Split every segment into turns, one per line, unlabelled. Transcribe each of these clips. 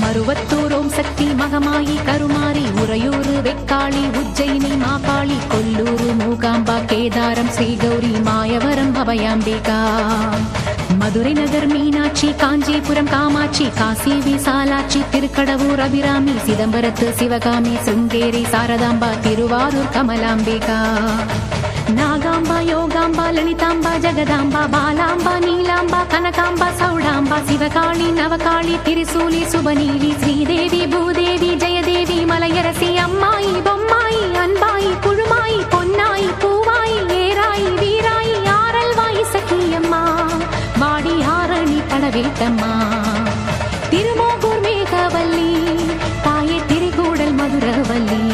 மருவத்தூர் ஓம் சக்தி மகமாயி கருமாரி உறையூரு வெக்காளி உஜ்ஜயினி மாகாளி கொல்லூரு மூகாம்பா கேதாரம் ஸ்ரீகௌரி மாயவரம் அபயாம்பிகா மதுரை நகர் மீனாட்சி காஞ்சிபுரம் காமாட்சி காசி விசாலாட்சி திருக்கடவூர் அபிராமி சிதம்பரத்து சிவகாமி சுங்கேரி சாரதாம்பா திருவாரூர் கமலாம்பிகா நாகாம்பா யோகாம்பா லலிதாம்பா ஜெகதாம்பா பாலாம்பா நீலாம்பா கனகாம்பா சௌடாம்பா சிவகாளி நவகாளி திரிசூலி சுபநீலி ஸ்ரீதேவி பூதேவி ஜெயதேவி மலையரசி அம்மாயி பொம்மாயி அன்பாயி புழுமாயி பொன்னாயி பூவாயி ஏராயி வீராயி ஆரல்வாயி சக்கியம்மா வாடி ஆரணி படவேட்டம்மா திருமோகூர் மேகவல்லி தாயே திரிகூடல் மதுரவல்லி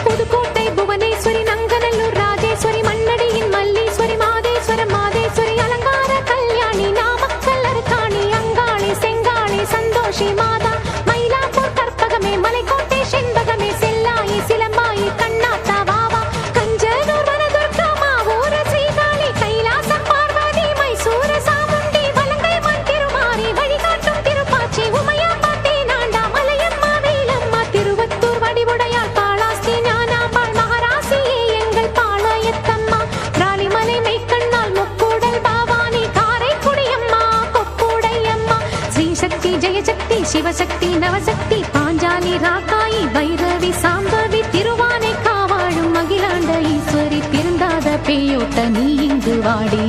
புதுக்கோட்டை புவனேஸ்வரி நங்கநல்லூர் ராஜேஸ்வரி மண்ணடியின் மல்லீஸ்வரி மாதேஸ்வரம் மாதேஸ்வரி அலங்கார கல்யாணி நாமக்கல் அருக்காணி அங்காளி செங்காளி சந்தோஷி மாதா மயிலாப்பூர் கற்பகமே மலைக்கோட்டை செண்பகமே செல்லாயி சிலம்பாயி கண்ணாத்தா வாவா கஞ்சனூர் வனதுர்கா மாவூர ஸ்ரீகாளி கைலாசம் பார்வதி மைசூர சாமுண்டி வலங்கை மண் திருமாரி வழிகாட்டும் திருப்பாச்சி உமையாம்பா தேனாண்டா மலையம்மா வேலம்மா திருவத்தூர் வடிவுடையாள் காளாஸ்தி ஞானாம்பாள் மகாராசியே எங்கள் பாளையத்தம்மா ராணிமலை மெய்க்கண்ணால் முக்கூடல் பாவானி காரைக்குடியம்மா கொப்புடையம்மா ஸ்ரீசக்தி ஜெயசக்தி சிவசக்தி நவசக்தி பாஞ்சாலி ராக்காயி பைரவி சாம்பவி திருவானை காவாழும் அகிலாண்ட ஈஸ்வரி திருந்தாத பேயோட்ட நீ இங்கு வாடி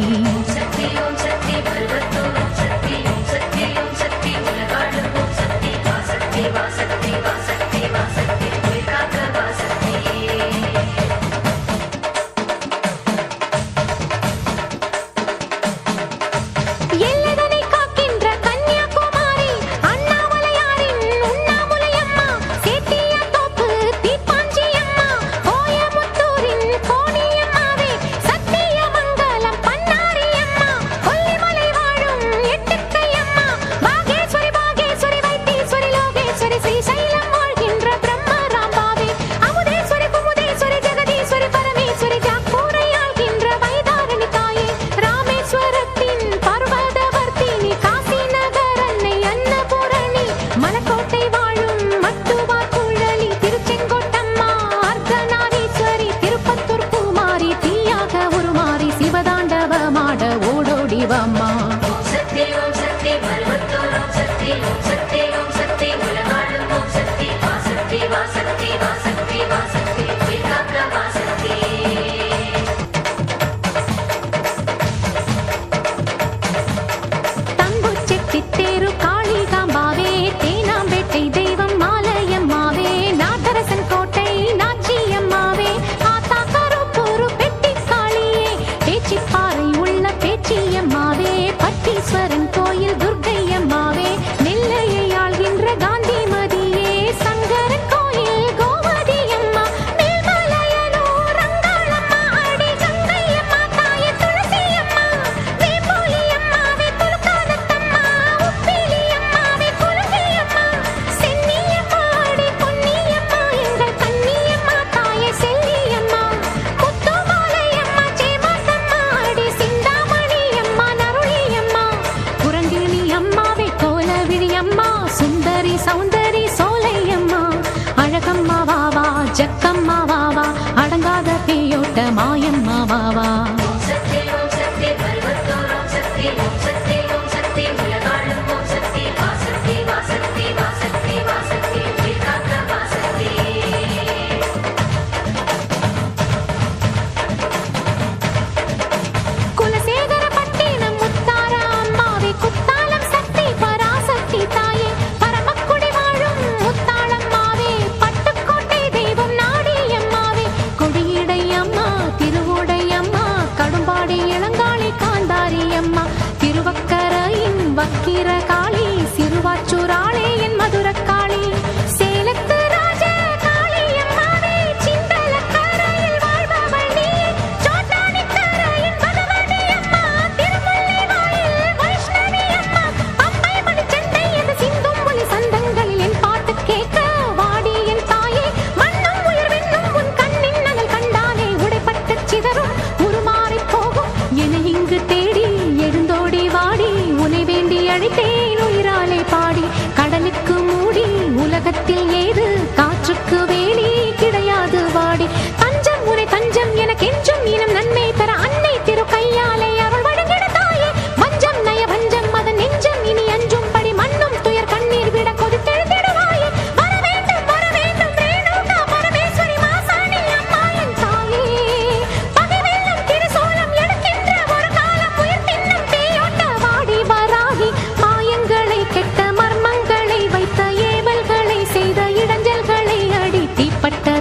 எல்லதனை காக்கின்ற கன்னியாகுமாரி அண்ணாமலையாரின் உண்ணாமுலையம்மா சேத்தியா தோப்பு தீப்பாஞ்சியம்மா கோயமுத்தூரின் கோணியம்மாவே சத்தியமங்கலம் பன்னாரியம்மா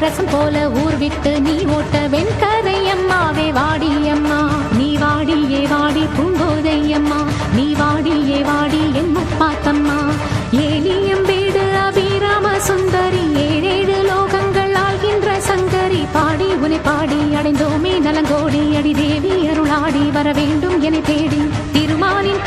ரசம் போல ஊர் விட்டு நீ ஓட்ட வெண்கரை அம்மாவே வாடி அம்மா. நீ வாடியே வாடி பூங்கோதை அம்மா, நீ வாடியே வாடி என் முப்பாத்தம்மா. ஏலியம்பேடு அபிராம சுந்தரி, ஏழேழு லோகங்கள் ஆள்கின்ற சங்கரி. பாடி உனை பாடி அடைந்தோமே நலங்கோடி, அடி தேவி அருளாடி வர வேண்டும் என தேடி திருமாலின்